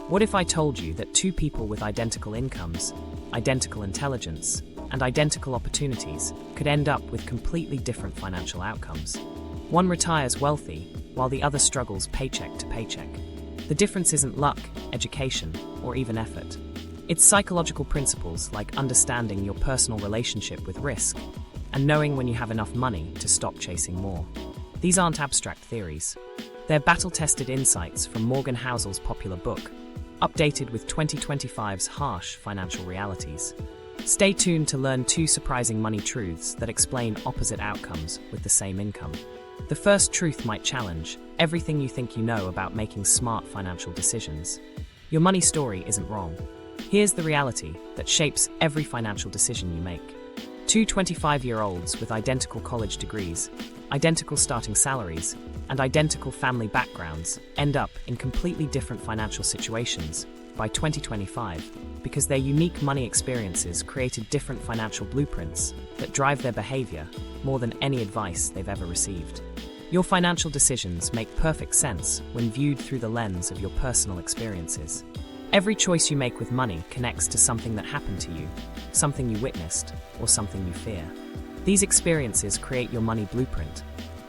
What if I told you that two people with identical incomes, identical intelligence, and identical opportunities could end up with completely different financial outcomes? One retires wealthy, while the other struggles paycheck to paycheck. The difference isn't luck, education, or even effort. It's psychological principles like understanding your personal relationship with risk and knowing when you have enough money to stop chasing more. These aren't abstract theories. They're battle-tested insights from Morgan Housel's popular book, updated with 2025's harsh financial realities. Stay tuned to learn two surprising money truths that explain opposite outcomes with the same income. The first truth might challenge everything you think you know about making smart financial decisions. Your money story isn't wrong. Here's the reality that shapes every financial decision you make. Two 25-year-olds with identical college degrees, identical starting salaries, and identical family backgrounds end up in completely different financial situations by 2025 because their unique money experiences created different financial blueprints that drive their behavior more than any advice they've ever received. Your financial decisions make perfect sense when viewed through the lens of your personal experiences. Every choice you make with money connects to something that happened to you, something you witnessed, or something you fear. These experiences create your money blueprint,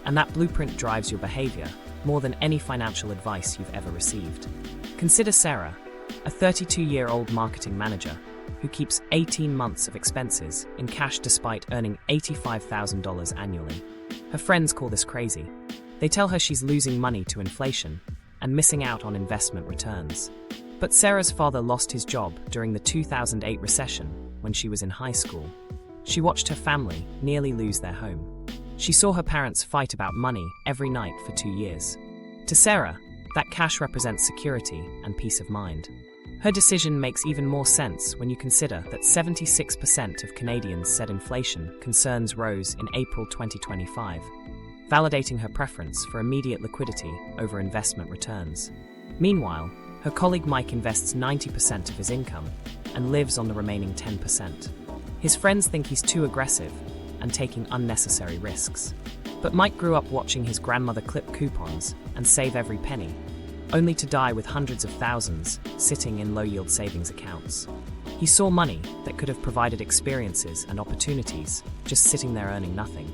and that blueprint drives your behavior more than any financial advice you've ever received. Consider Sarah, a 32-year-old marketing manager who keeps 18 months of expenses in cash despite earning $85,000 annually. Her friends call this crazy. They tell her she's losing money to inflation and missing out on investment returns. But Sarah's father lost his job during the 2008 recession when she was in high school. She watched her family nearly lose their home. She saw her parents fight about money every night for 2 years. To Sarah, that cash represents security and peace of mind. Her decision makes even more sense when you consider that 76% of Canadians said inflation concerns rose in April 2025, validating her preference for immediate liquidity over investment returns. Meanwhile, her colleague Mike invests 90% of his income and lives on the remaining 10%. His friends think he's too aggressive and taking unnecessary risks. But Mike grew up watching his grandmother clip coupons and save every penny, only to die with hundreds of thousands sitting in low-yield savings accounts. He saw money that could have provided experiences and opportunities just sitting there earning nothing.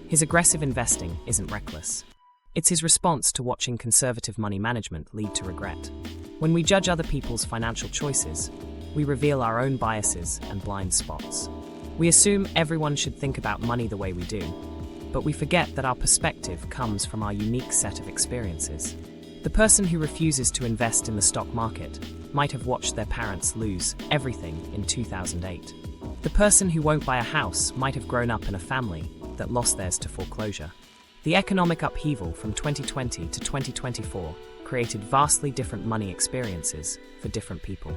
His aggressive investing isn't reckless. It's his response to watching conservative money management lead to regret. When we judge other people's financial choices, we reveal our own biases and blind spots. We assume everyone should think about money the way we do, but we forget that our perspective comes from our unique set of experiences. The person who refuses to invest in the stock market might have watched their parents lose everything in 2008. The person who won't buy a house might have grown up in a family that lost theirs to foreclosure. The economic upheaval from 2020 to 2024 created vastly different money experiences for different people.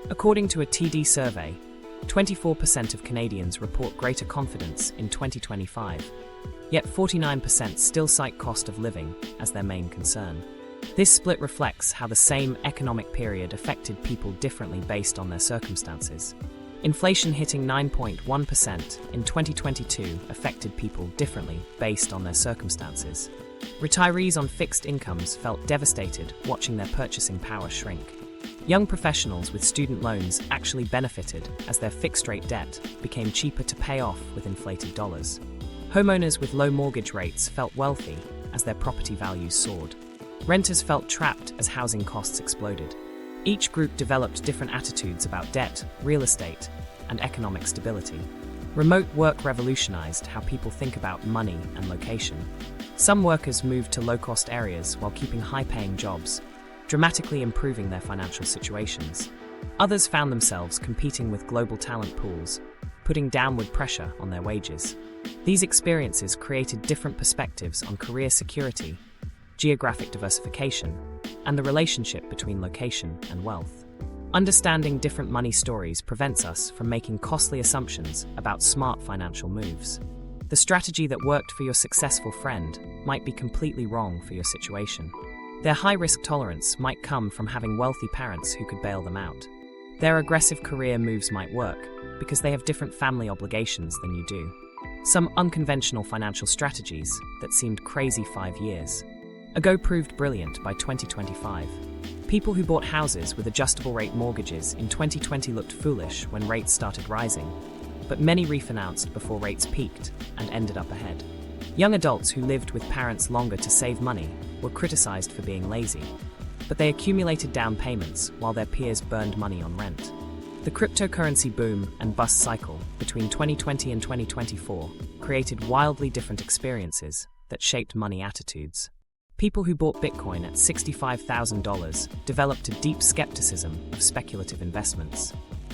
According to a TD survey, 24% of Canadians report greater confidence in 2025, yet 49% still cite cost of living as their main concern. This split reflects how the same economic period affected people differently based on their circumstances. Inflation hitting 9.1% in 2022 affected people differently based on their circumstances. Retirees on fixed incomes felt devastated watching their purchasing power shrink. Young professionals with student loans actually benefited as their fixed-rate debt became cheaper to pay off with inflated dollars. Homeowners with low mortgage rates felt wealthy as their property values soared. Renters felt trapped as housing costs exploded. Each group developed different attitudes about debt, real estate, and economic stability. Remote work revolutionized how people think about money and location. Some workers moved to low-cost areas while keeping high-paying jobs, dramatically improving their financial situations. Others found themselves competing with global talent pools, putting downward pressure on their wages. These experiences created different perspectives on career security, geographic diversification, and the relationship between location and wealth. Understanding different money stories prevents us from making costly assumptions about smart financial moves. The strategy that worked for your successful friend might be completely wrong for your situation. Their high-risk tolerance might come from having wealthy parents who could bail them out. Their aggressive career moves might work because they have different family obligations than you do. Some unconventional financial strategies that seemed crazy 5 years ago proved brilliant by 2025. People who bought houses with adjustable rate mortgages in 2020 looked foolish when rates started rising, but many refinanced before rates peaked and ended up ahead. Young adults who lived with parents longer to save money were criticized for being lazy, but they accumulated down payments while their peers burned money on rent. The cryptocurrency boom and bust cycle between 2020 and 2024 created wildly different experiences that shaped money attitudes. People who bought Bitcoin at $65,000 developed a deep skepticism of speculative investments.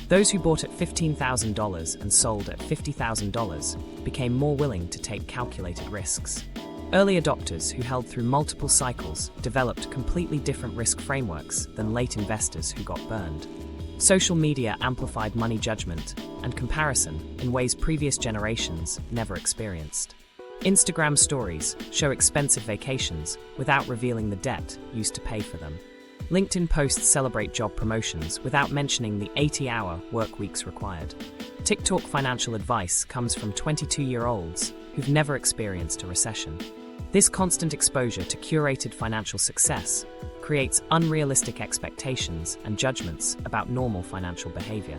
Those who bought at $15,000 and sold at $50,000 became more willing to take calculated risks. Early adopters who held through multiple cycles developed completely different risk frameworks than late investors who got burned. Social media amplified money judgment and comparison in ways previous generations never experienced. Instagram stories show expensive vacations without revealing the debt used to pay for them. LinkedIn posts celebrate job promotions without mentioning the 80-hour work weeks required. TikTok financial advice comes from 22-year-olds who've never experienced a recession. This constant exposure to curated financial success creates unrealistic expectations and judgments about normal financial behavior.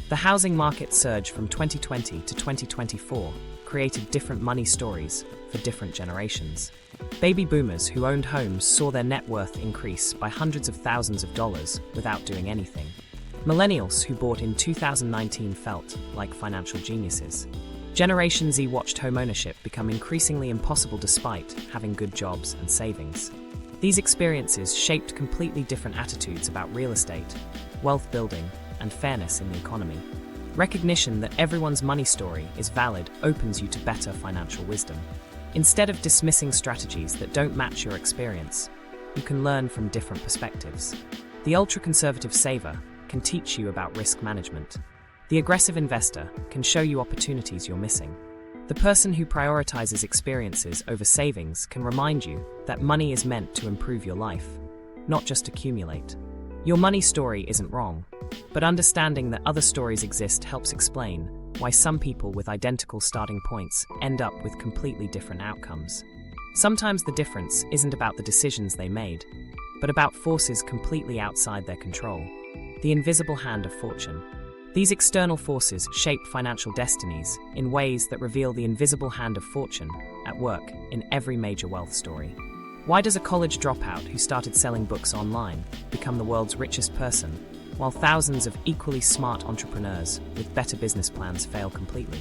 The housing market surge from 2020 to 2024 created different money stories for different generations. Baby boomers who owned homes saw their net worth increase by hundreds of thousands of dollars without doing anything. Millennials who bought in 2019 felt like financial geniuses. Generation Z watched homeownership become increasingly impossible despite having good jobs and savings. These experiences shaped completely different attitudes about real estate, wealth building, and fairness in the economy. Recognition that everyone's money story is valid opens you to better financial wisdom. Instead of dismissing strategies that don't match your experience, you can learn from different perspectives. The ultra-conservative saver can teach you about risk management. The aggressive investor can show you opportunities you're missing. The person who prioritizes experiences over savings can remind you that money is meant to improve your life, not just accumulate. Your money story isn't wrong, but understanding that other stories exist helps explain why some people with identical starting points end up with completely different outcomes. Sometimes the difference isn't about the decisions they made, but about forces completely outside their control. The invisible hand of fortune. These external forces shape financial destinies in ways that reveal the invisible hand of fortune at work in every major wealth story. Why does a college dropout who started selling books online become the world's richest person, while thousands of equally smart entrepreneurs with better business plans fail completely?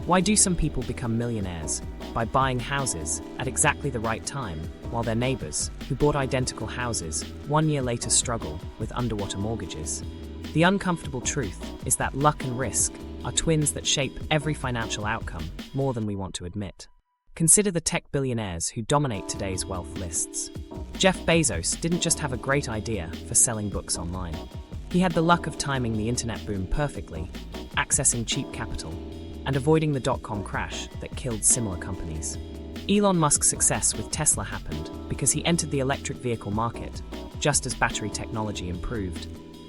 Why do some people become millionaires by buying houses at exactly the right time, while their neighbors, who bought identical houses, 1 year later struggle with underwater mortgages? The uncomfortable truth is that luck and risk are twins that shape every financial outcome more than we want to admit. Consider the tech billionaires who dominate today's wealth lists. Jeff Bezos didn't just have a great idea for selling books online. He had the luck of timing the internet boom perfectly, accessing cheap capital, and avoiding the dot-com crash that killed similar companies. Elon Musk's success with Tesla happened because he entered the electric vehicle market just as battery technology improved,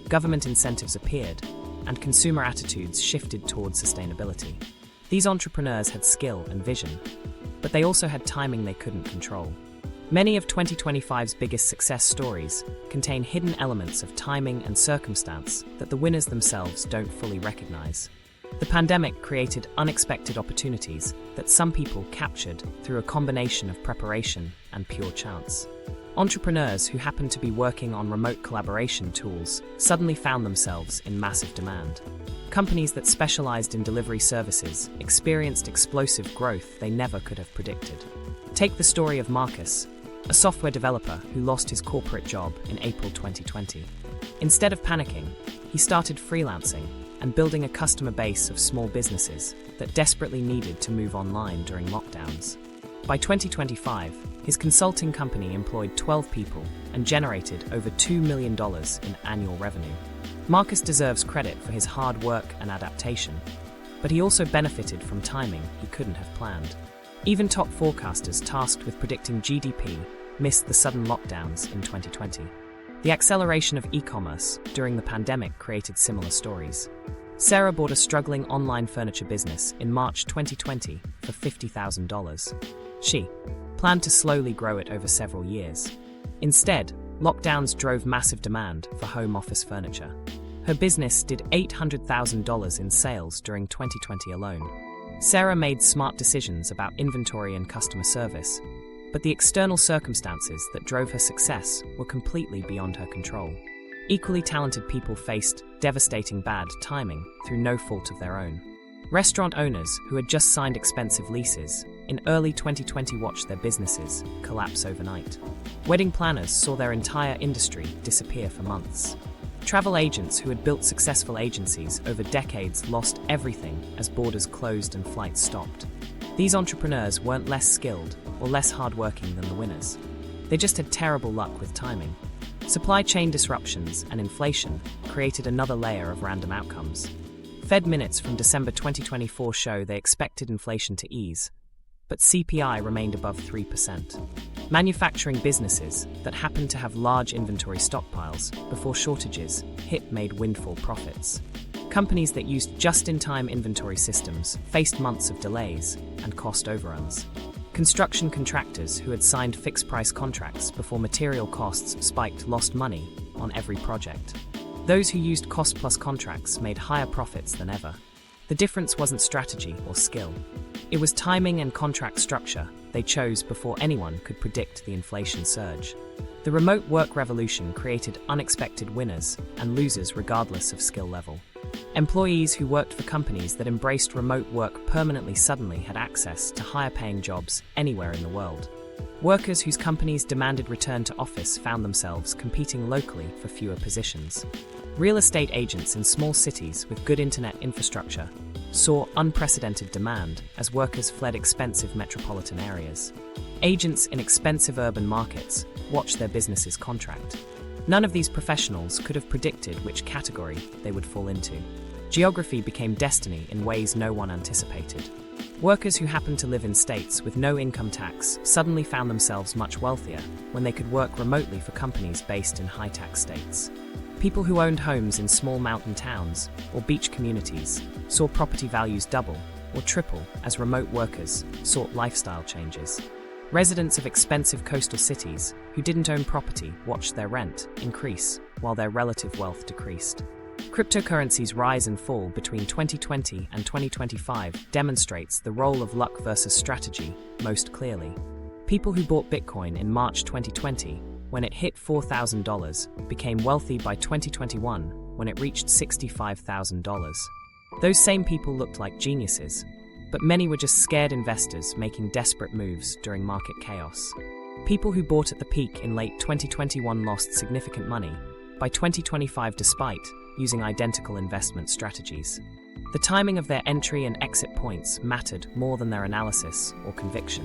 government incentives appeared, and consumer attitudes shifted towards sustainability. These entrepreneurs had skill and vision, but they also had timing they couldn't control. Many of 2025's biggest success stories contain hidden elements of timing and circumstance that the winners themselves don't fully recognize. The pandemic created unexpected opportunities that some people captured through a combination of preparation and pure chance. Entrepreneurs who happened to be working on remote collaboration tools suddenly found themselves in massive demand. Companies that specialized in delivery services experienced explosive growth they never could have predicted. Take the story of Marcus, a software developer who lost his corporate job in April 2020. Instead of panicking, he started freelancing and building a customer base of small businesses that desperately needed to move online during lockdowns. By 2025, his consulting company employed 12 people and generated over $2 million in annual revenue. Marcus deserves credit for his hard work and adaptation, but he also benefited from timing he couldn't have planned. Even top forecasters tasked with predicting GDP missed the sudden lockdowns in 2020. The acceleration of e-commerce during the pandemic created similar stories. Sarah bought a struggling online furniture business in March 2020 for $50,000. She planned to slowly grow it over several years. Instead, lockdowns drove massive demand for home office furniture. Her business did $800,000 in sales during 2020 alone. Sarah made smart decisions about inventory and customer service, but the external circumstances that drove her success were completely beyond her control. Equally talented people faced devastating bad timing through no fault of their own. Restaurant owners who had just signed expensive leases in early 2020 watched their businesses collapse overnight. Wedding planners saw their entire industry disappear for months. Travel agents who had built successful agencies over decades lost everything as borders closed and flights stopped. These entrepreneurs weren't less skilled or less hardworking than the winners. They just had terrible luck with timing. Supply chain disruptions and inflation created another layer of random outcomes. Fed minutes from December 2024 show they expected inflation to ease, but CPI remained above 3%. Manufacturing businesses that happened to have large inventory stockpiles before shortages hit made windfall profits. Companies that used just-in-time inventory systems faced months of delays and cost overruns. Construction contractors who had signed fixed-price contracts before material costs spiked lost money on every project. Those who used cost-plus contracts made higher profits than ever. The difference wasn't strategy or skill. It was timing and contract structure they chose before anyone could predict the inflation surge. The remote work revolution created unexpected winners and losers regardless of skill level. Employees who worked for companies that embraced remote work permanently suddenly had access to higher-paying jobs anywhere in the world. Workers whose companies demanded return to office found themselves competing locally for fewer positions. Real estate agents in small cities with good internet infrastructure saw unprecedented demand as workers fled expensive metropolitan areas. Agents in expensive urban markets watched their businesses contract. None of these professionals could have predicted which category they would fall into. Geography became destiny in ways no one anticipated. Workers who happened to live in states with no income tax suddenly found themselves much wealthier when they could work remotely for companies based in high-tax states. People who owned homes in small mountain towns or beach communities saw property values double or triple as remote workers sought lifestyle changes. Residents of expensive coastal cities who didn't own property watched their rent increase while their relative wealth decreased. Cryptocurrency's rise and fall between 2020 and 2025 demonstrates the role of luck versus strategy most clearly. People who bought Bitcoin in March 2020, when it hit $4,000, became wealthy by 2021 when it reached $65,000. Those same people looked like geniuses, but many were just scared investors making desperate moves during market chaos. People who bought at the peak in late 2021 lost significant money by 2025 despite using identical investment strategies. The timing of their entry and exit points mattered more than their analysis or conviction.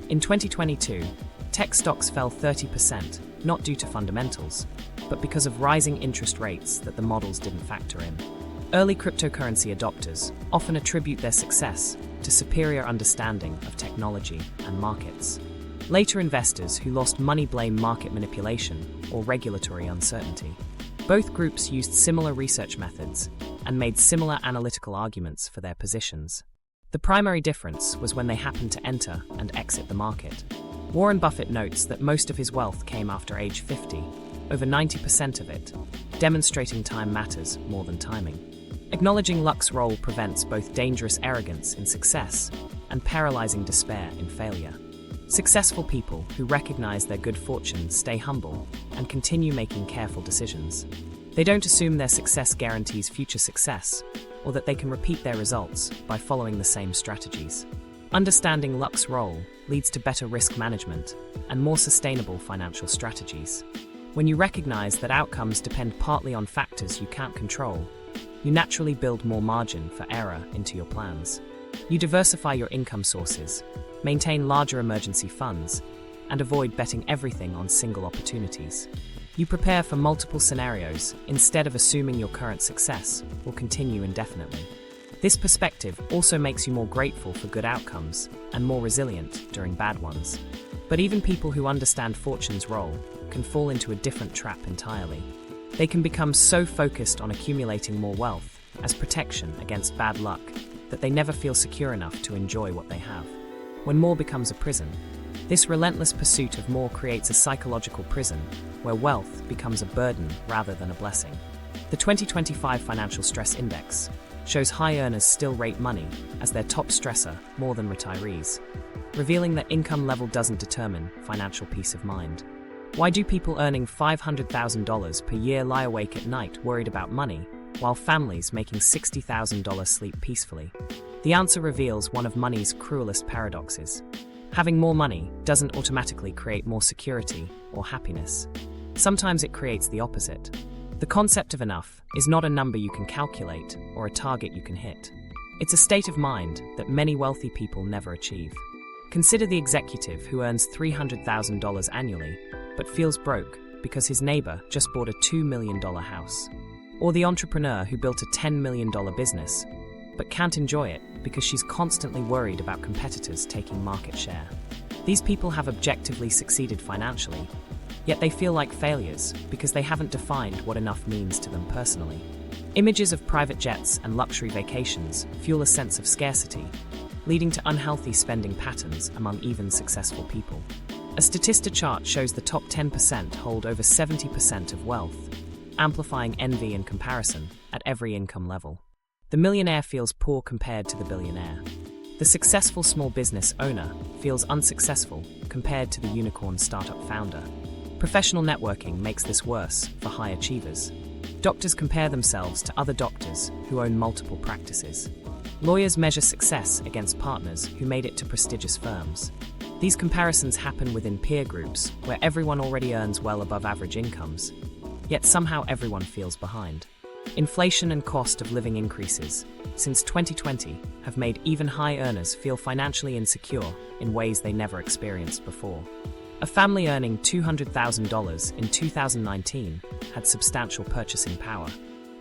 In 2022, tech stocks fell 30%, not due to fundamentals, but because of rising interest rates that the models didn't factor in. Early cryptocurrency adopters often attribute their success to superior understanding of technology and markets. Later investors who lost money blame market manipulation or regulatory uncertainty. Both groups used similar research methods and made similar analytical arguments for their positions. The primary difference was when they happened to enter and exit the market. Warren Buffett notes that most of his wealth came after age 50, over 90% of it, demonstrating time matters more than timing. Acknowledging luck's role prevents both dangerous arrogance in success and paralyzing despair in failure. Successful people who recognize their good fortune stay humble and continue making careful decisions. They don't assume their success guarantees future success, or that they can repeat their results by following the same strategies. Understanding luck's role leads to better risk management and more sustainable financial strategies. When you recognize that outcomes depend partly on factors you can't control, you naturally build more margin for error into your plans. You diversify your income sources, maintain larger emergency funds, and avoid betting everything on single opportunities. You prepare for multiple scenarios instead of assuming your current success will continue indefinitely. This perspective also makes you more grateful for good outcomes and more resilient during bad ones. But even people who understand fortune's role can fall into a different trap entirely. They can become so focused on accumulating more wealth as protection against bad luck that they never feel secure enough to enjoy what they have. When more becomes a prison, This relentless pursuit of more creates a psychological prison where wealth becomes a burden rather than a blessing. The 2025 Financial Stress Index shows high earners still rate money as their top stressor more than retirees, revealing that income level doesn't determine financial peace of mind. Why do people earning $500,000 per year lie awake at night worried about money, while families making $60,000 sleep peacefully? The answer reveals one of money's cruelest paradoxes. Having more money doesn't automatically create more security or happiness. Sometimes it creates the opposite. The concept of enough is not a number you can calculate or a target you can hit. It's a state of mind that many wealthy people never achieve. Consider the executive who earns $300,000 annually but feels broke because his neighbor just bought a $2 million house. Or the entrepreneur who built a $10 million business but can't enjoy it because she's constantly worried about competitors taking market share. These people have objectively succeeded financially, yet they feel like failures because they haven't defined what enough means to them personally. Images of private jets and luxury vacations fuel a sense of scarcity, leading to unhealthy spending patterns among even successful people. A Statista chart shows the top 10% hold over 70% of wealth, amplifying envy and comparison at every income level. The millionaire feels poor compared to the billionaire. The successful small business owner feels unsuccessful compared to the unicorn startup founder. Professional networking makes this worse for high achievers. Doctors compare themselves to other doctors who own multiple practices. Lawyers measure success against partners who made it to prestigious firms. These comparisons happen within peer groups where everyone already earns well above average incomes, yet somehow everyone feels behind. Inflation and cost of living increases since 2020 have made even high earners feel financially insecure in ways they never experienced before. A family earning $200,000 in 2019 had substantial purchasing power.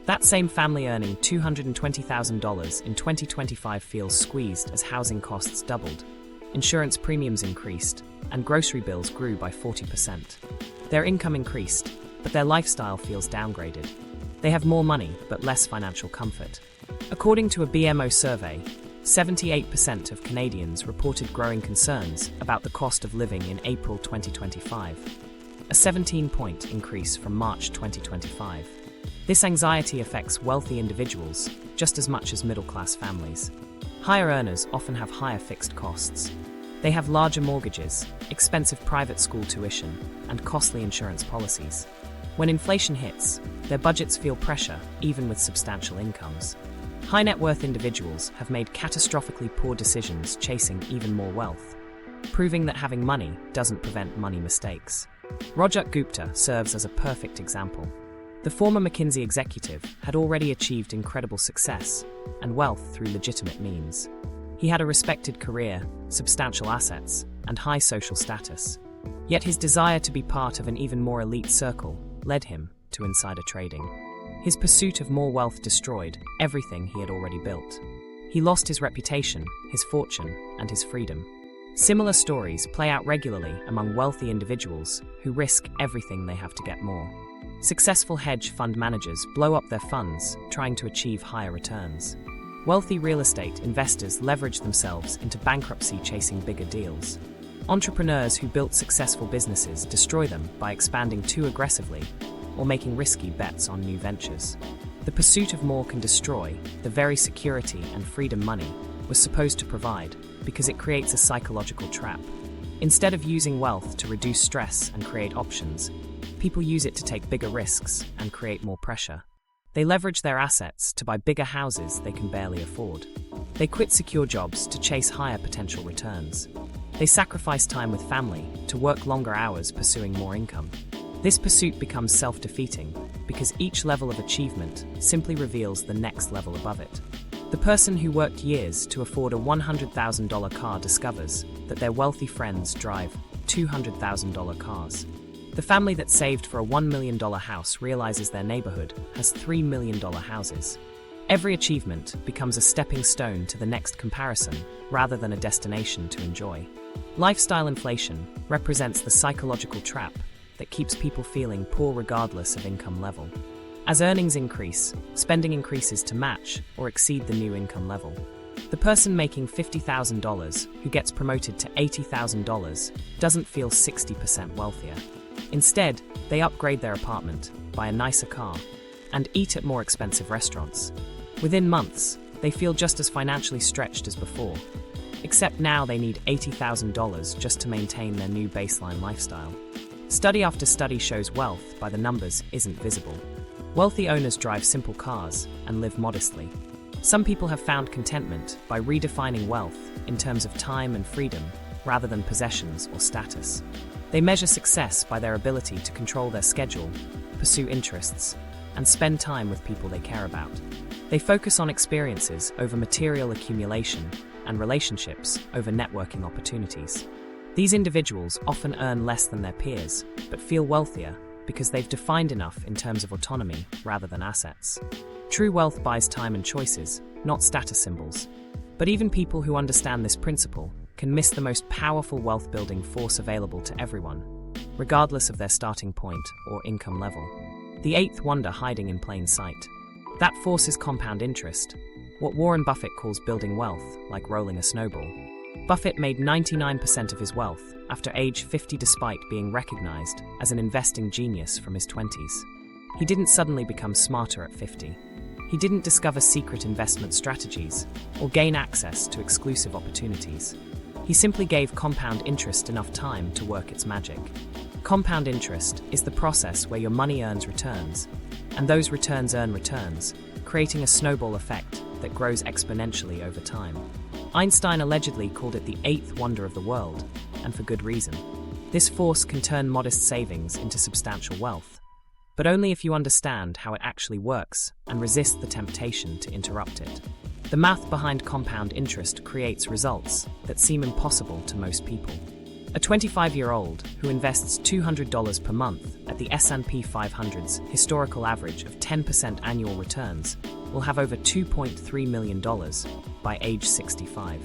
That same family earning $220,000 in 2025 feels squeezed as housing costs doubled, insurance premiums increased, and grocery bills grew by 40%. Their income increased, but their lifestyle feels downgraded. They have more money, but less financial comfort. According to a BMO survey, 78% of Canadians reported growing concerns about the cost of living in April 2025, a 17-point increase from March 2025. This anxiety affects wealthy individuals just as much as middle-class families. Higher earners often have higher fixed costs. They have larger mortgages, expensive private school tuition, and costly insurance policies. When inflation hits, their budgets feel pressure, even with substantial incomes. High net worth individuals have made catastrophically poor decisions chasing even more wealth, proving that having money doesn't prevent money mistakes. Rajat Gupta serves as a perfect example. The former McKinsey executive had already achieved incredible success and wealth through legitimate means. He had a respected career, substantial assets, and high social status. Yet his desire to be part of an even more elite circle led him to insider trading. His pursuit of more wealth destroyed everything he had already built. He lost his reputation, his fortune, and his freedom. Similar stories play out regularly among wealthy individuals who risk everything they have to get more. Successful hedge fund managers blow up their funds trying to achieve higher returns. Wealthy real estate investors leverage themselves into bankruptcy chasing bigger deals. Entrepreneurs who built successful businesses destroy them by expanding too aggressively or making risky bets on new ventures. The pursuit of more can destroy the very security and freedom money was supposed to provide because it creates a psychological trap. Instead of using wealth to reduce stress and create options, people use it to take bigger risks and create more pressure. They leverage their assets to buy bigger houses they can barely afford. They quit secure jobs to chase higher potential returns. They sacrifice time with family to work longer hours pursuing more income. This pursuit becomes self-defeating because each level of achievement simply reveals the next level above it. The person who worked years to afford a $100,000 car discovers that their wealthy friends drive $200,000 cars. The family that saved for a $1 million house realizes their neighborhood has $3 million houses. Every achievement becomes a stepping stone to the next comparison rather than a destination to enjoy. Lifestyle inflation represents the psychological trap that keeps people feeling poor regardless of income level. As earnings increase, spending increases to match or exceed the new income level. The person making $50,000 who gets promoted to $80,000 doesn't feel 60% wealthier. Instead, they upgrade their apartment, buy a nicer car, and eat at more expensive restaurants. Within months, they feel just as financially stretched as before, except now they need $80,000 just to maintain their new baseline lifestyle. Study after study shows wealth by the numbers isn't visible. Wealthy owners drive simple cars and live modestly. Some people have found contentment by redefining wealth in terms of time and freedom rather than possessions or status. They measure success by their ability to control their schedule, pursue interests, and spend time with people they care about. They focus on experiences over material accumulation and relationships over networking opportunities. These individuals often earn less than their peers, but feel wealthier because they've defined enough in terms of autonomy rather than assets. True wealth buys time and choices, not status symbols. But even people who understand this principle can miss the most powerful wealth-building force available to everyone, regardless of their starting point or income level. The eighth wonder hiding in plain sight. That force is compound interest, what Warren Buffett calls building wealth, like rolling a snowball. Buffett made 99% of his wealth after age 50 despite being recognized as an investing genius from his 20s. He didn't suddenly become smarter at 50. He didn't discover secret investment strategies or gain access to exclusive opportunities. He simply gave compound interest enough time to work its magic. Compound interest is the process where your money earns returns, and those returns earn returns, creating a snowball effect that grows exponentially over time. Einstein allegedly called it the eighth wonder of the world, and for good reason. This force can turn modest savings into substantial wealth, but only if you understand how it actually works and resist the temptation to interrupt it. The math behind compound interest creates results that seem impossible to most people. A 25-year-old who invests $200 per month at the S&P 500's historical average of 10% annual returns will have over $2.3 million by age 65.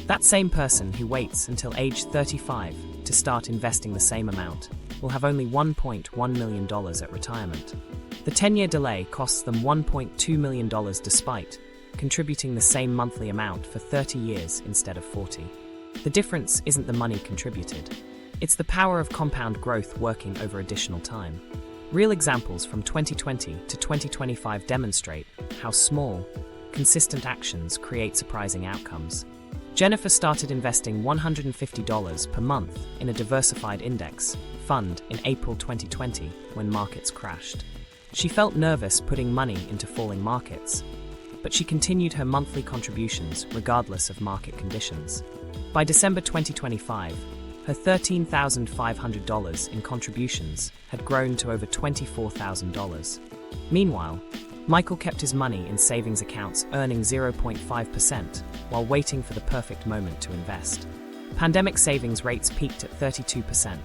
That same person who waits until age 35 to start investing the same amount will have only $1.1 million at retirement. The 10-year delay costs them $1.2 million despite contributing the same monthly amount for 30 years instead of 40. The difference isn't the money contributed. It's the power of compound growth working over additional time. Real examples from 2020 to 2025 demonstrate how small, consistent actions create surprising outcomes. Jennifer started investing $150 per month in a diversified index fund in April 2020 when markets crashed. She felt nervous putting money into falling markets, but she continued her monthly contributions regardless of market conditions. By December 2025, her $13,500 in contributions had grown to over $24,000. Meanwhile, Michael kept his money in savings accounts earning 0.5% while waiting for the perfect moment to invest. Pandemic savings rates peaked at 32%,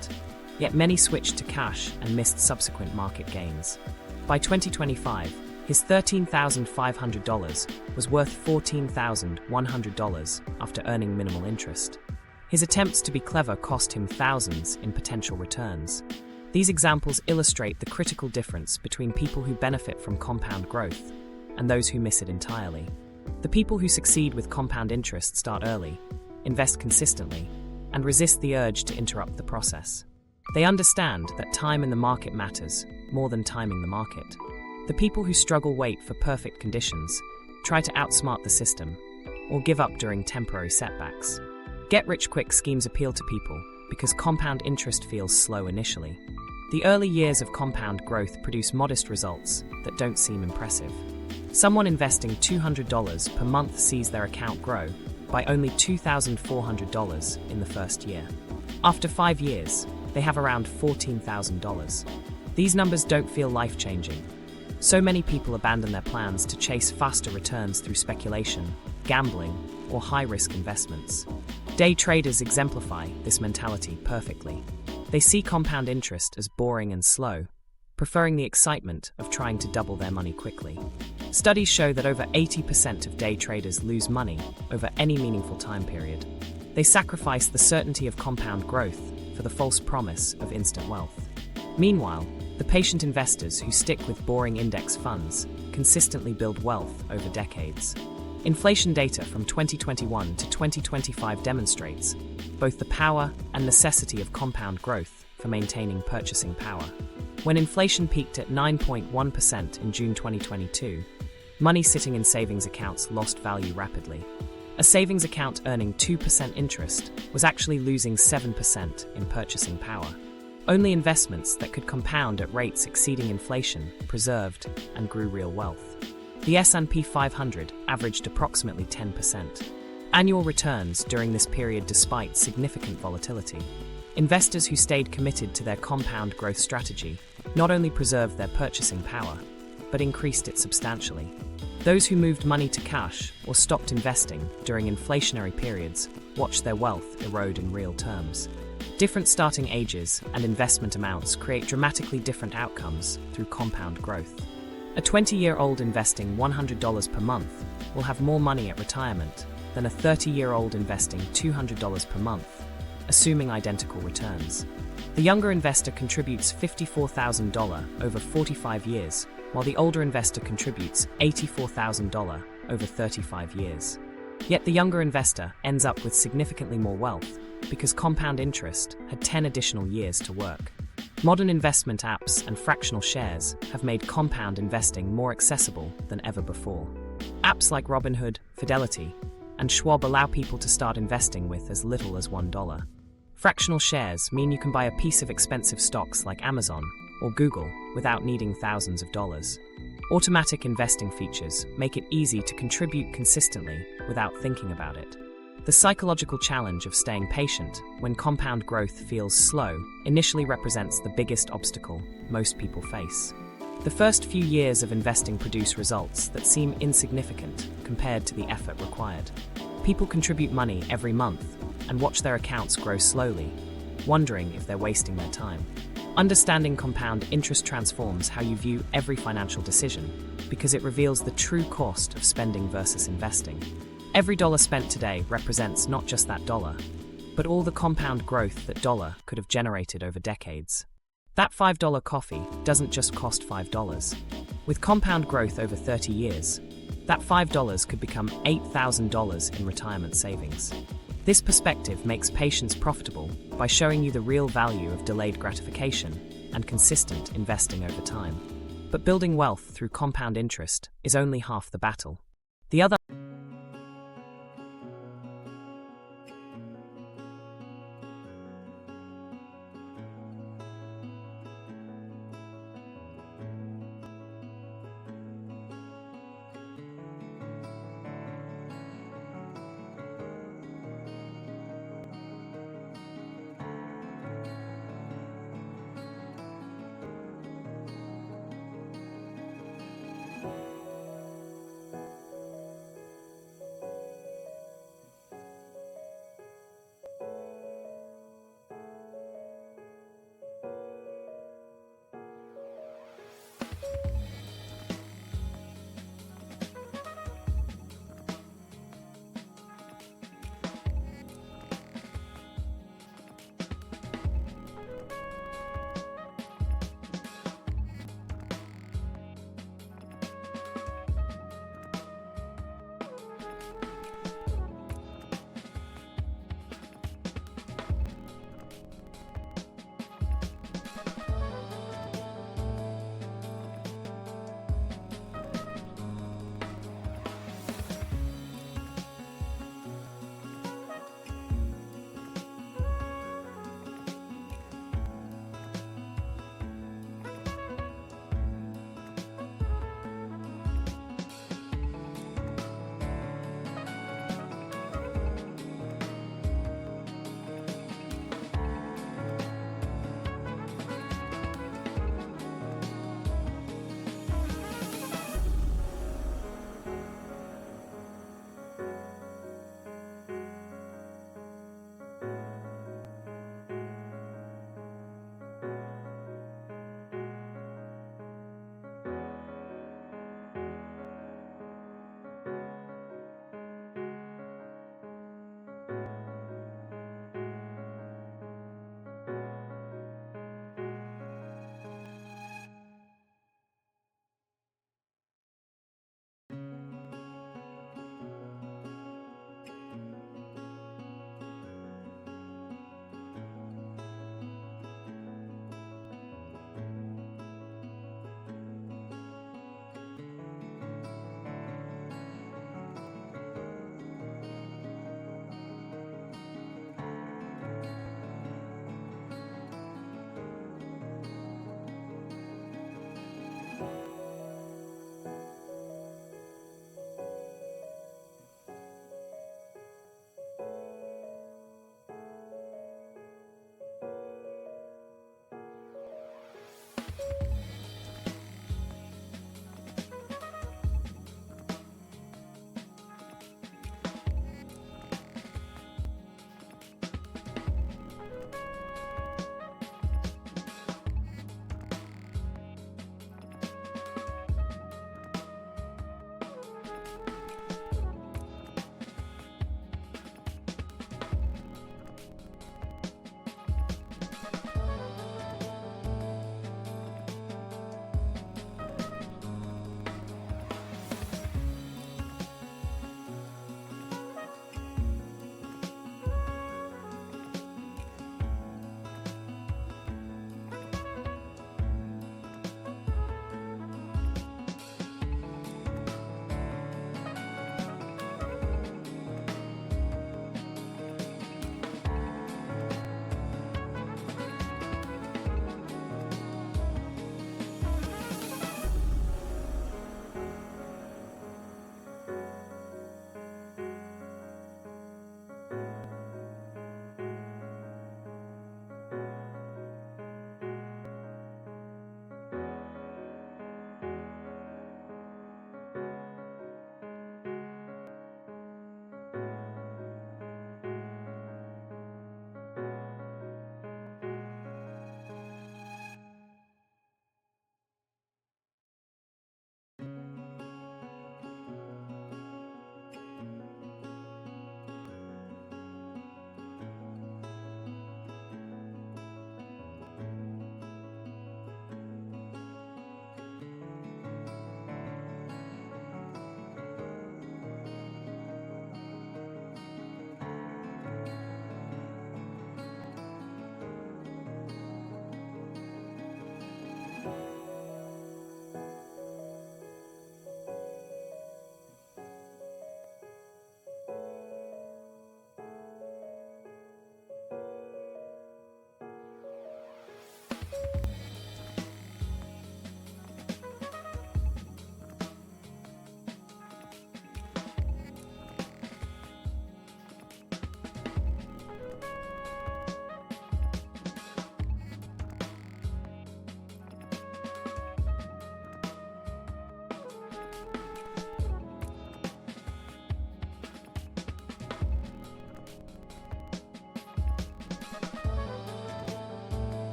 yet many switched to cash and missed subsequent market gains. By 2025, his $13,500 was worth $14,100 after earning minimal interest. His attempts to be clever cost him thousands in potential returns. These examples illustrate the critical difference between people who benefit from compound growth and those who miss it entirely. The people who succeed with compound interest start early, invest consistently, and resist the urge to interrupt the process. They understand that time in the market matters more than timing the market. The people who struggle wait for perfect conditions, try to outsmart the system, or give up during temporary setbacks. Get-rich-quick schemes appeal to people because compound interest feels slow initially. The early years of compound growth produce modest results that don't seem impressive. Someone investing $200 per month sees their account grow by only $2,400 in the first year. After 5 years, they have around $14,000. These numbers don't feel life-changing. So many people abandon their plans to chase faster returns through speculation, gambling, or high-risk investments. Day traders exemplify this mentality perfectly. They see compound interest as boring and slow, preferring the excitement of trying to double their money quickly. Studies show that over 80% of day traders lose money over any meaningful time period. They sacrifice the certainty of compound growth for the false promise of instant wealth. Meanwhile, the patient investors who stick with boring index funds consistently build wealth over decades. Inflation data from 2021 to 2025 demonstrates both the power and necessity of compound growth for maintaining purchasing power. When inflation peaked at 9.1% in June 2022, money sitting in savings accounts lost value rapidly. A savings account earning 2% interest was actually losing 7% in purchasing power. Only investments that could compound at rates exceeding inflation preserved and grew real wealth. The S&P 500 averaged approximately 10% annual returns during this period despite significant volatility. Investors who stayed committed to their compound growth strategy not only preserved their purchasing power, but increased it substantially. Those who moved money to cash or stopped investing during inflationary periods watched their wealth erode in real terms. Different starting ages and investment amounts create dramatically different outcomes through compound growth. A 20-year-old investing $100 per month will have more money at retirement than a 30-year-old investing $200 per month, assuming identical returns. The younger investor contributes $54,000 over 45 years, while the older investor contributes $84,000 over 35 years. Yet the younger investor ends up with significantly more wealth because compound interest had 10 additional years to work. Modern investment apps and fractional shares have made compound investing more accessible than ever before. Apps like Robinhood, Fidelity, and Schwab allow people to start investing with as little as $1. Fractional shares mean you can buy a piece of expensive stocks like Amazon or Google without needing thousands of dollars. Automatic investing features make it easy to contribute consistently without thinking about it. The psychological challenge of staying patient when compound growth feels slow initially represents the biggest obstacle most people face. The first few years of investing produce results that seem insignificant compared to the effort required. People contribute money every month and watch their accounts grow slowly, wondering if they're wasting their time. Understanding compound interest transforms how you view every financial decision because it reveals the true cost of spending versus investing. Every dollar spent today represents not just that dollar, but all the compound growth that dollar could have generated over decades. That $5 coffee doesn't just cost $5. With compound growth over 30 years, that $5 could become $8,000 in retirement savings. This perspective makes patience profitable by showing you the real value of delayed gratification and consistent investing over time. But building wealth through compound interest is only half the battle. The other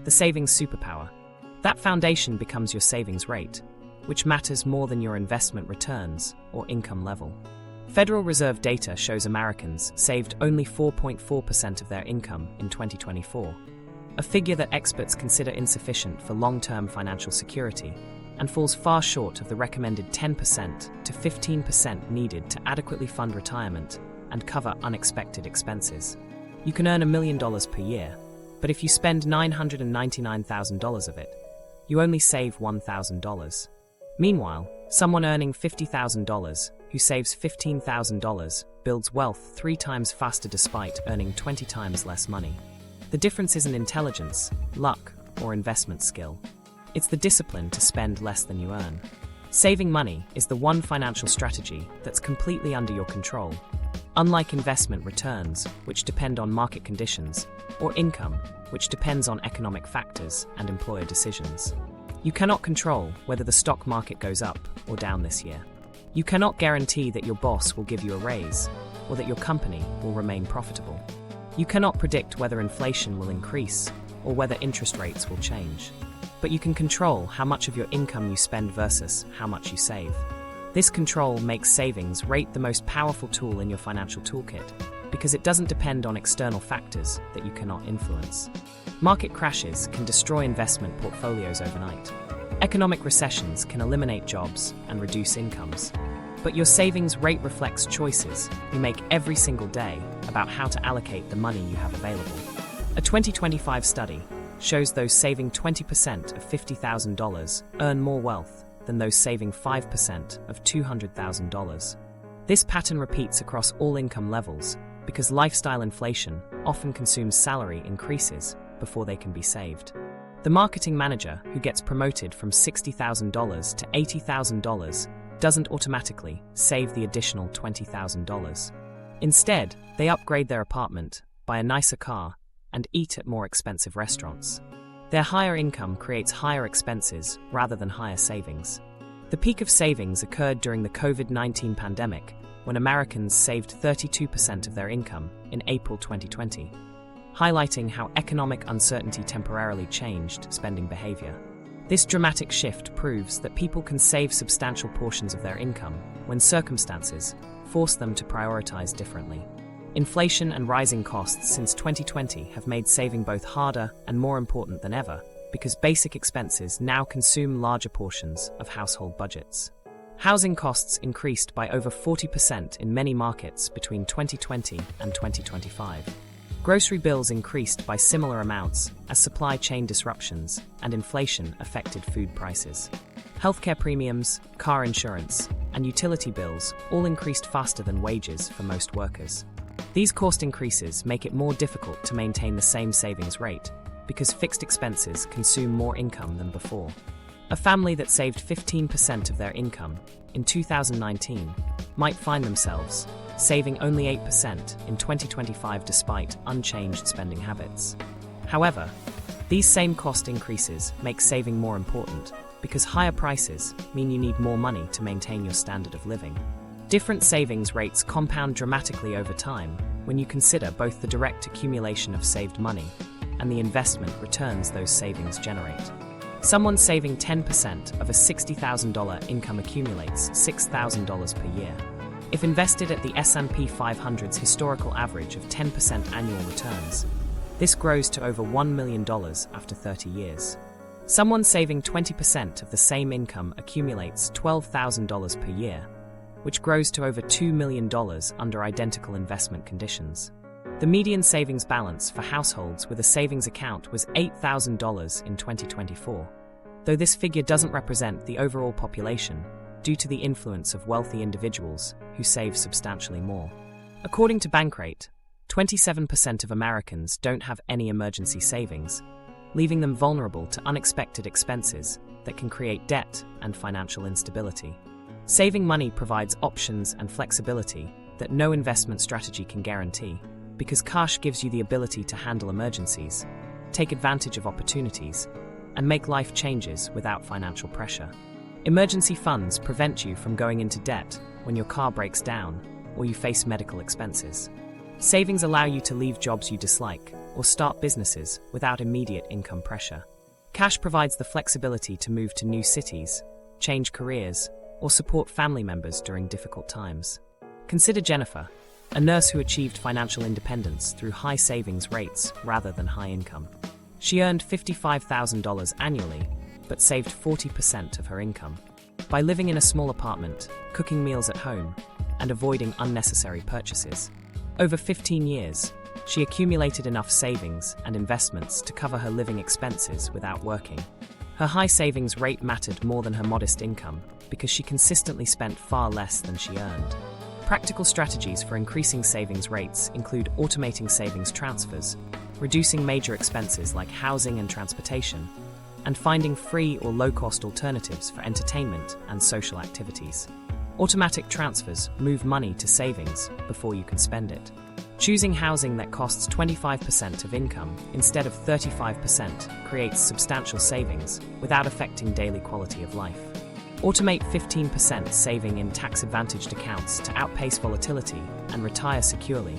the savings superpower. That foundation becomes your savings rate, which matters more than your investment returns or income level. Federal Reserve data shows Americans saved only 4.4% of their income in 2024, a figure that experts consider insufficient for long-term financial security and falls far short of the recommended 10% to 15% needed to adequately fund retirement and cover unexpected expenses. You can earn $1 million per year, but if you spend $999,000 of it, you only save $1,000. Meanwhile, someone earning $50,000 who saves $15,000 builds wealth 3 times faster despite earning 20 times less money. The difference isn't intelligence, luck, or investment skill. It's the discipline to spend less than you earn. Saving money is the one financial strategy that's completely under your control. Unlike investment returns, which depend on market conditions, or income, which depends on economic factors and employer decisions. You cannot control whether the stock market goes up or down this year. You cannot guarantee that your boss will give you a raise, or that your company will remain profitable. You cannot predict whether inflation will increase, or whether interest rates will change. But you can control how much of your income you spend versus how much you save. This control makes savings rate the most powerful tool in your financial toolkit, because it doesn't depend on external factors that you cannot influence. Market crashes can destroy investment portfolios overnight. Economic recessions can eliminate jobs and reduce incomes. But your savings rate reflects choices you make every single day about how to allocate the money you have available. A 2025 study shows those saving 20% of $50,000 earn more wealth than those saving 5% of $200,000. This pattern repeats across all income levels because lifestyle inflation often consumes salary increases before they can be saved. The marketing manager who gets promoted from $60,000 to $80,000 doesn't automatically save the additional $20,000. Instead, they upgrade their apartment, buy a nicer car, and eat at more expensive restaurants. Their higher income creates higher expenses rather than higher savings. The peak of savings occurred during the COVID-19 pandemic, when Americans saved 32% of their income in April 2020, highlighting how economic uncertainty temporarily changed spending behavior. This dramatic shift proves that people can save substantial portions of their income when circumstances force them to prioritize differently. Inflation and rising costs since 2020 have made saving both harder and more important than ever, because basic expenses now consume larger portions of household budgets. Housing costs increased by over 40% in many markets between 2020 and 2025. Grocery bills increased by similar amounts as supply chain disruptions and inflation affected food prices. Healthcare premiums, car insurance, and utility bills all increased faster than wages for most workers. These cost increases make it more difficult to maintain the same savings rate because fixed expenses consume more income than before. A family that saved 15% of their income in 2019 might find themselves saving only 8% in 2025 despite unchanged spending habits. However, these same cost increases make saving more important because higher prices mean you need more money to maintain your standard of living. Different savings rates compound dramatically over time when you consider both the direct accumulation of saved money and the investment returns those savings generate. Someone saving 10% of a $60,000 income accumulates $6,000 per year. If invested at the S&P 500's historical average of 10% annual returns, this grows to over $1 million after 30 years. Someone saving 20% of the same income accumulates $12,000 per year, which grows to over $2 million under identical investment conditions. The median savings balance for households with a savings account was $8,000 in 2024, though this figure doesn't represent the overall population due to the influence of wealthy individuals who save substantially more. According to Bankrate, 27% of Americans don't have any emergency savings, leaving them vulnerable to unexpected expenses that can create debt and financial instability. Saving money provides options and flexibility that no investment strategy can guarantee, because cash gives you the ability to handle emergencies, take advantage of opportunities, and make life changes without financial pressure. Emergency funds prevent you from going into debt when your car breaks down or you face medical expenses. Savings allow you to leave jobs you dislike, or start businesses without immediate income pressure. Cash provides the flexibility to move to new cities, change careers, or support family members during difficult times. Consider Jennifer, a nurse who achieved financial independence through high savings rates rather than high income. She earned $55,000 annually, but saved 40% of her income. By living in a small apartment, cooking meals at home, and avoiding unnecessary purchases. Over 15 years, she accumulated enough savings and investments to cover her living expenses without working. Her high savings rate mattered more than her modest income because she consistently spent far less than she earned. Practical strategies for increasing savings rates include automating savings transfers, reducing major expenses like housing and transportation, and finding free or low-cost alternatives for entertainment and social activities. Automatic transfers move money to savings before you can spend it. Choosing housing that costs 25% of income instead of 35% creates substantial savings without affecting daily quality of life. Automate 15% saving in tax-advantaged accounts to outpace volatility and retire securely,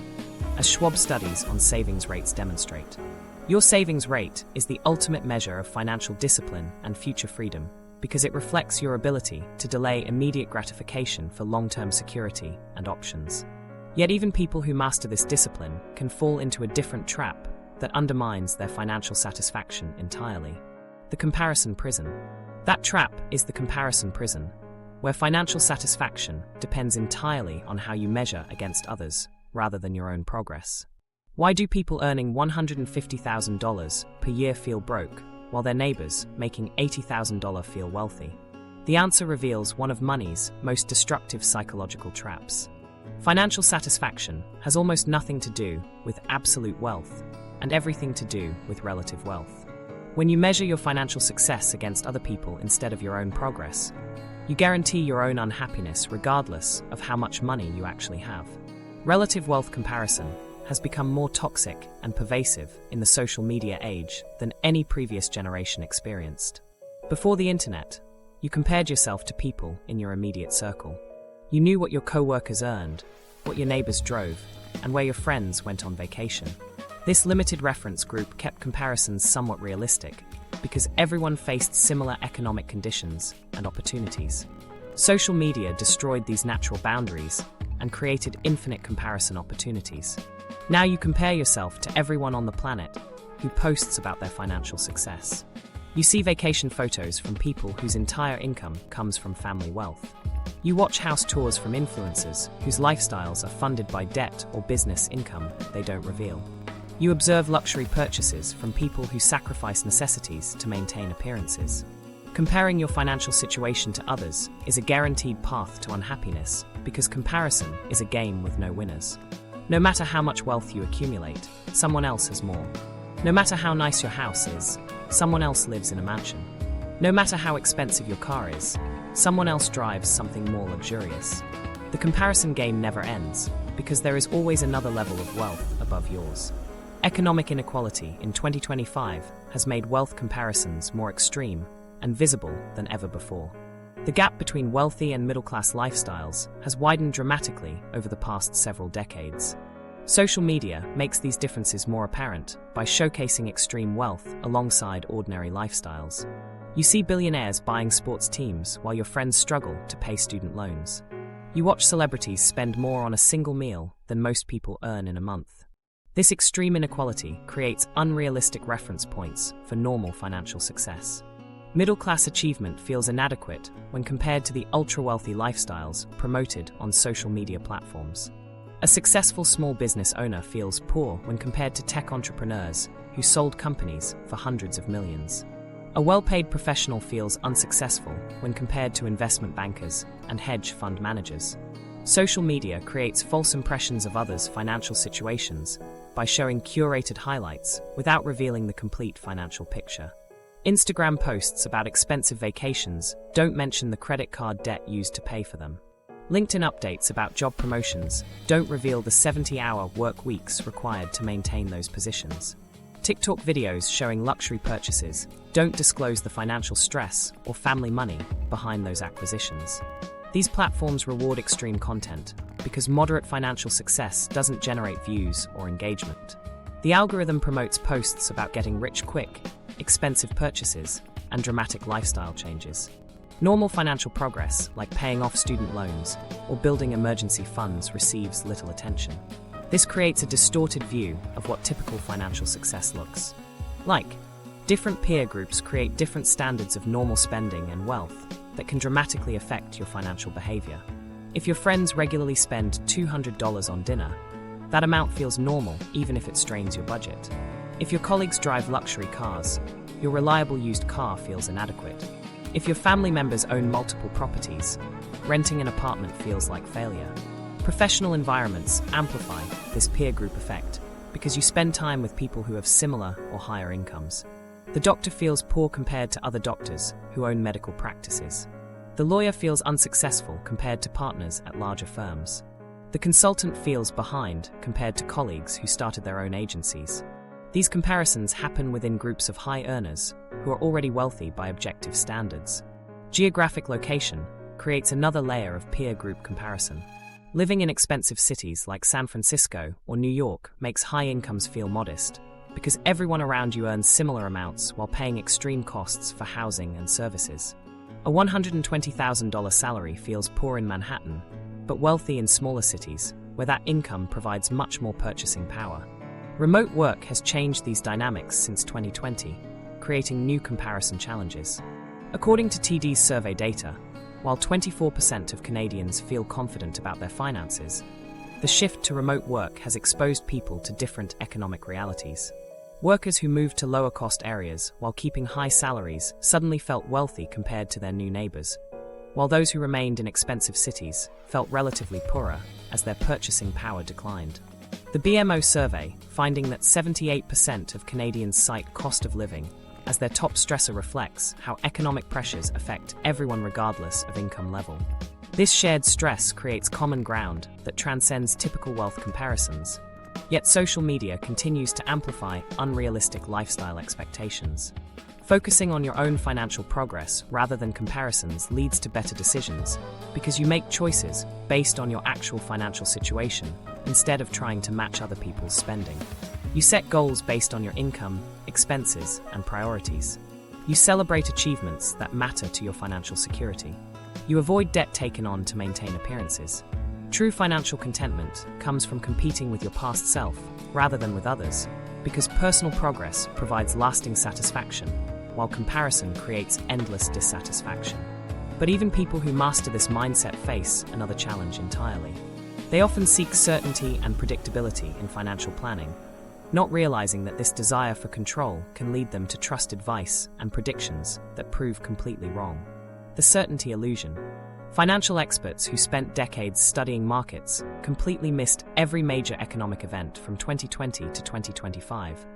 as Schwab studies on savings rates demonstrate. Your savings rate is the ultimate measure of financial discipline and future freedom because it reflects your ability to delay immediate gratification for long-term security and options. Yet even people who master this discipline can fall into a different trap that undermines their financial satisfaction entirely. The comparison prison. That trap is the comparison prison, where financial satisfaction depends entirely on how you measure against others rather than your own progress. Why do people earning $150,000 per year feel broke, while their neighbors making $80,000 feel wealthy? The answer reveals one of money's most destructive psychological traps. Financial satisfaction has almost nothing to do with absolute wealth and everything to do with relative wealth. When you measure your financial success against other people instead of your own progress, you guarantee your own unhappiness regardless of how much money you actually have. Relative wealth comparison has become more toxic and pervasive in the social media age than any previous generation experienced. Before the internet, you compared yourself to people in your immediate circle. You knew what your co-workers earned, what your neighbors drove, and where your friends went on vacation. This limited reference group kept comparisons somewhat realistic because everyone faced similar economic conditions and opportunities. Social media destroyed these natural boundaries and created infinite comparison opportunities. Now you compare yourself to everyone on the planet who posts about their financial success. You see vacation photos from people whose entire income comes from family wealth. You watch house tours from influencers whose lifestyles are funded by debt or business income they don't reveal. You observe luxury purchases from people who sacrifice necessities to maintain appearances. Comparing your financial situation to others is a guaranteed path to unhappiness because comparison is a game with no winners. No matter how much wealth you accumulate, someone else has more. No matter how nice your house is, someone else lives in a mansion. No matter how expensive your car is, someone else drives something more luxurious. The comparison game never ends because there is always another level of wealth above yours. Economic inequality in 2025 has made wealth comparisons more extreme and visible than ever before. The gap between wealthy and middle-class lifestyles has widened dramatically over the past several decades. Social media makes these differences more apparent by showcasing extreme wealth alongside ordinary lifestyles. You see billionaires buying sports teams while your friends struggle to pay student loans. You watch celebrities spend more on a single meal than most people earn in a month. This extreme inequality creates unrealistic reference points for normal financial success. Middle-class achievement feels inadequate when compared to the ultra-wealthy lifestyles promoted on social media platforms. A successful small business owner feels poor when compared to tech entrepreneurs who sold companies for hundreds of millions. A well-paid professional feels unsuccessful when compared to investment bankers and hedge fund managers. Social media creates false impressions of others' financial situations by showing curated highlights without revealing the complete financial picture. Instagram posts about expensive vacations don't mention the credit card debt used to pay for them. LinkedIn updates about job promotions don't reveal the 70-hour work weeks required to maintain those positions. TikTok videos showing luxury purchases don't disclose the financial stress or family money behind those acquisitions. These platforms reward extreme content because moderate financial success doesn't generate views or engagement. The algorithm promotes posts about getting rich quick, expensive purchases, and dramatic lifestyle changes. Normal financial progress, like paying off student loans or building emergency funds, receives little attention. This creates a distorted view of what typical financial success looks like. Different peer groups create different standards of normal spending and wealth that can dramatically affect your financial behavior. If your friends regularly spend $200 on dinner, that amount feels normal even if it strains your budget. If your colleagues drive luxury cars, your reliable used car feels inadequate. If your family members own multiple properties, renting an apartment feels like failure. Professional environments amplify this peer group effect because you spend time with people who have similar or higher incomes. The doctor feels poor compared to other doctors who own medical practices. The lawyer feels unsuccessful compared to partners at larger firms. The consultant feels behind compared to colleagues who started their own agencies. These comparisons happen within groups of high earners who are already wealthy by objective standards. Geographic location creates another layer of peer group comparison. Living in expensive cities like San Francisco or New York makes high incomes feel modest, because everyone around you earns similar amounts while paying extreme costs for housing and services. A $120,000 salary feels poor in Manhattan, but wealthy in smaller cities, where that income provides much more purchasing power. Remote work has changed these dynamics since 2020, creating new comparison challenges. According to TD's survey data, while 24% of Canadians feel confident about their finances, the shift to remote work has exposed people to different economic realities. Workers who moved to lower-cost areas while keeping high salaries suddenly felt wealthy compared to their new neighbors, while those who remained in expensive cities felt relatively poorer as their purchasing power declined. The BMO survey, finding that 78% of Canadians cite cost of living as their top stressor, reflects how economic pressures affect everyone regardless of income level. This shared stress creates common ground that transcends typical wealth comparisons. Yet social media continues to amplify unrealistic lifestyle expectations. Focusing on your own financial progress rather than comparisons leads to better decisions, because you make choices based on your actual financial situation instead of trying to match other people's spending. You set goals based on your income, expenses, and priorities. You celebrate achievements that matter to your financial security. You avoid debt taken on to maintain appearances. True financial contentment comes from competing with your past self rather than with others, because personal progress provides lasting satisfaction, while comparison creates endless dissatisfaction. But even people who master this mindset face another challenge entirely. They often seek certainty and predictability in financial planning, not realizing that this desire for control can lead them to trust advice and predictions that prove completely wrong. The certainty illusion. Financial experts who spent decades studying markets completely missed every major economic event from 2020 to 2025,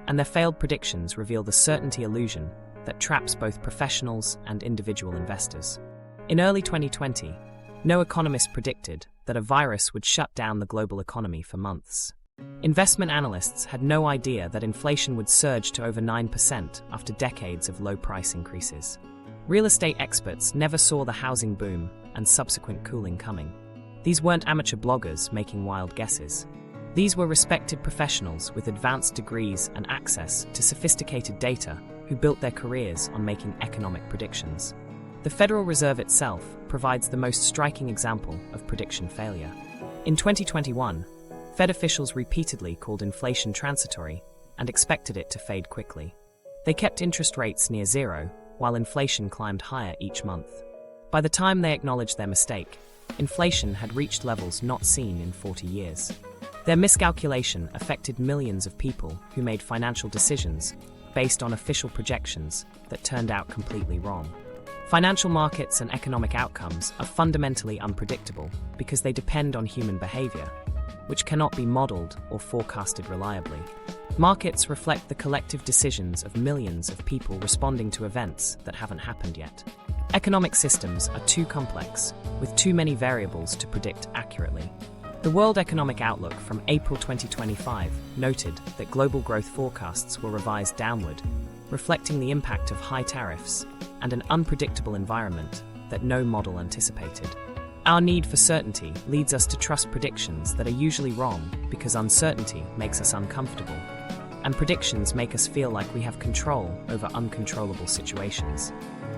and their failed predictions reveal the certainty illusion that traps both professionals and individual investors. In early 2020, no economist predicted that a virus would shut down the global economy for months. Investment analysts had no idea that inflation would surge to over 9% after decades of low price increases. Real estate experts never saw the housing boom and subsequent cooling coming. These weren't amateur bloggers making wild guesses. These were respected professionals with advanced degrees and access to sophisticated data who built their careers on making economic predictions. The Federal Reserve itself provides the most striking example of prediction failure. In 2021, Fed officials repeatedly called inflation transitory and expected it to fade quickly. They kept interest rates near zero, while inflation climbed higher each month. By the time they acknowledged their mistake, inflation had reached levels not seen in 40 years. Their miscalculation affected millions of people who made financial decisions based on official projections that turned out completely wrong. Financial markets and economic outcomes are fundamentally unpredictable because they depend on human behavior, which cannot be modeled or forecasted reliably. Markets reflect the collective decisions of millions of people responding to events that haven't happened yet. Economic systems are too complex, with too many variables to predict accurately. The World Economic Outlook from April 2025 noted that global growth forecasts were revised downward, reflecting the impact of high tariffs and an unpredictable environment that no model anticipated. Our need for certainty leads us to trust predictions that are usually wrong because uncertainty makes us uncomfortable. and predictions make us feel like we have control over uncontrollable situations.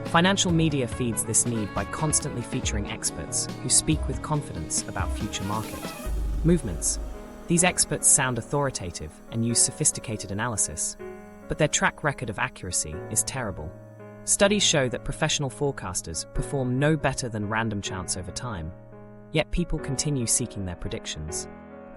Financial media feeds this need by constantly featuring experts who speak with confidence about future market movements. These experts sound authoritative and use sophisticated analysis, but their track record of accuracy is terrible. Studies show that professional forecasters perform no better than random chance over time, yet people continue seeking their predictions.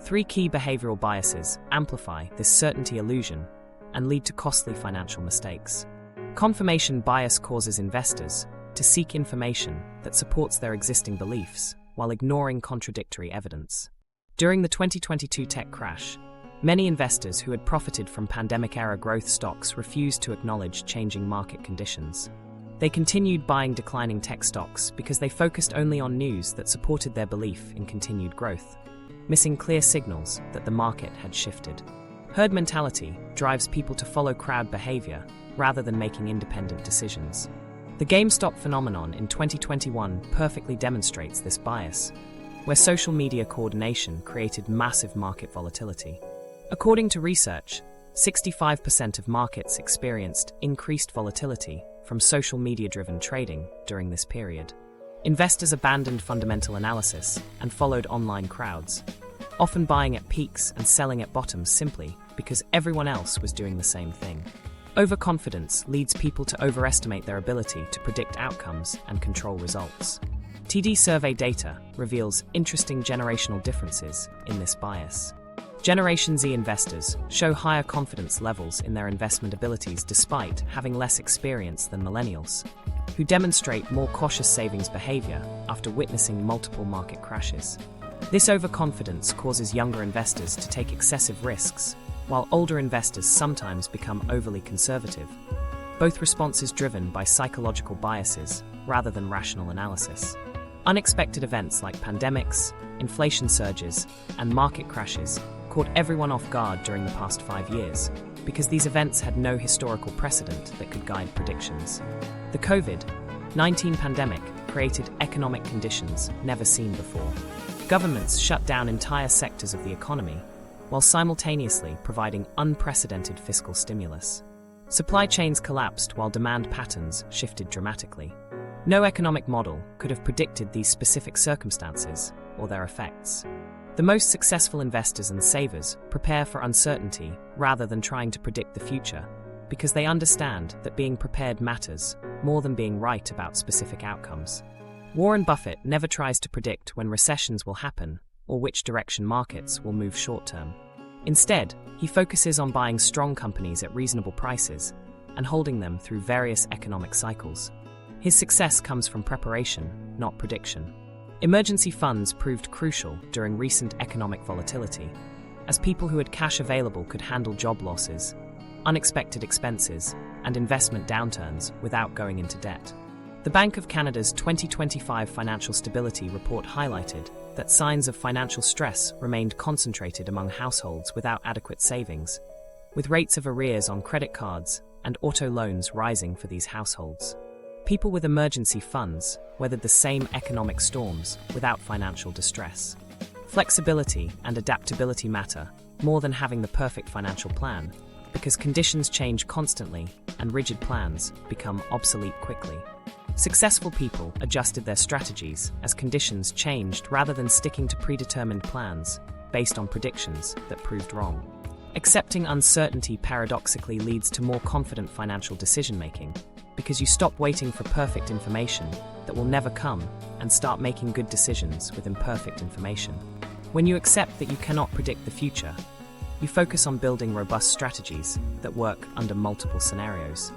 3 key behavioral biases amplify this certainty illusion and lead to costly financial mistakes. Confirmation bias causes investors to seek information that supports their existing beliefs while ignoring contradictory evidence. During the 2022 tech crash, many investors who had profited from pandemic-era growth stocks refused to acknowledge changing market conditions. They continued buying declining tech stocks because they focused only on news that supported their belief in continued growth, missing clear signals that the market had shifted. Herd mentality drives people to follow crowd behavior rather than making independent decisions. The GameStop phenomenon in 2021 perfectly demonstrates this bias, where social media coordination created massive market volatility. According to research, 65% of markets experienced increased volatility from social media-driven trading during this period. Investors abandoned fundamental analysis and followed online crowds, often buying at peaks and selling at bottoms simply because everyone else was doing the same thing. Overconfidence leads people to overestimate their ability to predict outcomes and control results. TD survey data reveals interesting generational differences in this bias. Generation Z investors show higher confidence levels in their investment abilities despite having less experience than millennials, who demonstrate more cautious savings behavior after witnessing multiple market crashes. This overconfidence causes younger investors to take excessive risks, while older investors sometimes become overly conservative, both responses driven by psychological biases rather than rational analysis. Unexpected events like pandemics, inflation surges, and market crashes caught everyone off guard during the past 5 years, because these events had no historical precedent that could guide predictions. The COVID-19 pandemic created economic conditions never seen before. Governments shut down entire sectors of the economy, while simultaneously providing unprecedented fiscal stimulus. Supply chains collapsed while demand patterns shifted dramatically. No economic model could have predicted these specific circumstances or their effects. The most successful investors and savers prepare for uncertainty rather than trying to predict the future, because they understand that being prepared matters more than being right about specific outcomes. Warren Buffett never tries to predict when recessions will happen or which direction markets will move short-term. Instead, he focuses on buying strong companies at reasonable prices and holding them through various economic cycles. His success comes from preparation, not prediction. Emergency funds proved crucial during recent economic volatility, as people who had cash available could handle job losses, unexpected expenses, and investment downturns without going into debt. The Bank of Canada's 2025 Financial Stability Report highlighted that signs of financial stress remained concentrated among households without adequate savings, with rates of arrears on credit cards and auto loans rising for these households. People with emergency funds weathered the same economic storms without financial distress. Flexibility and adaptability matter more than having the perfect financial plan, because conditions change constantly and rigid plans become obsolete quickly. Successful people adjusted their strategies as conditions changed rather than sticking to predetermined plans based on predictions that proved wrong. Accepting uncertainty paradoxically leads to more confident financial decision-making, because you stop waiting for perfect information that will never come and start making good decisions with imperfect information. When you accept that you cannot predict the future, you focus on building robust strategies that work under multiple scenarios.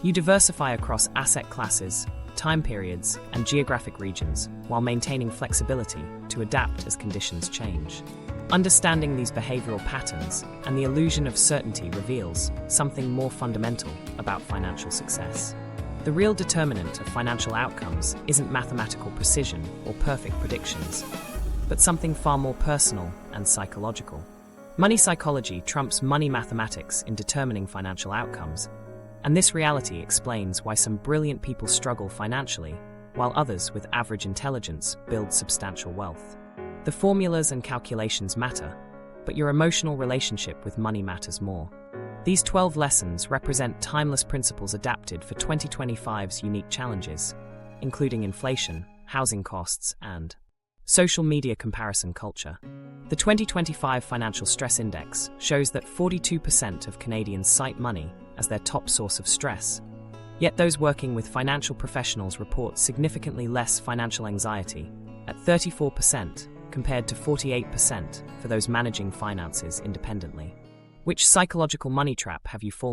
You diversify across asset classes, time periods, and geographic regions while maintaining flexibility to adapt as conditions change. Understanding these behavioral patterns and the illusion of certainty reveals something more fundamental about financial success. The real determinant of financial outcomes isn't mathematical precision or perfect predictions, but something far more personal and psychological. Money psychology trumps money mathematics in determining financial outcomes, and this reality explains why some brilliant people struggle financially, while others with average intelligence build substantial wealth. The formulas and calculations matter, but your emotional relationship with money matters more. These 12 lessons represent timeless principles adapted for 2025's unique challenges, including inflation, housing costs, and social media comparison culture. The 2025 Financial Stress Index shows that 42% of Canadians cite money as their top source of stress. Yet those working with financial professionals report significantly less financial anxiety, at 34% compared to 48% for those managing finances independently. Which psychological money trap have you fallen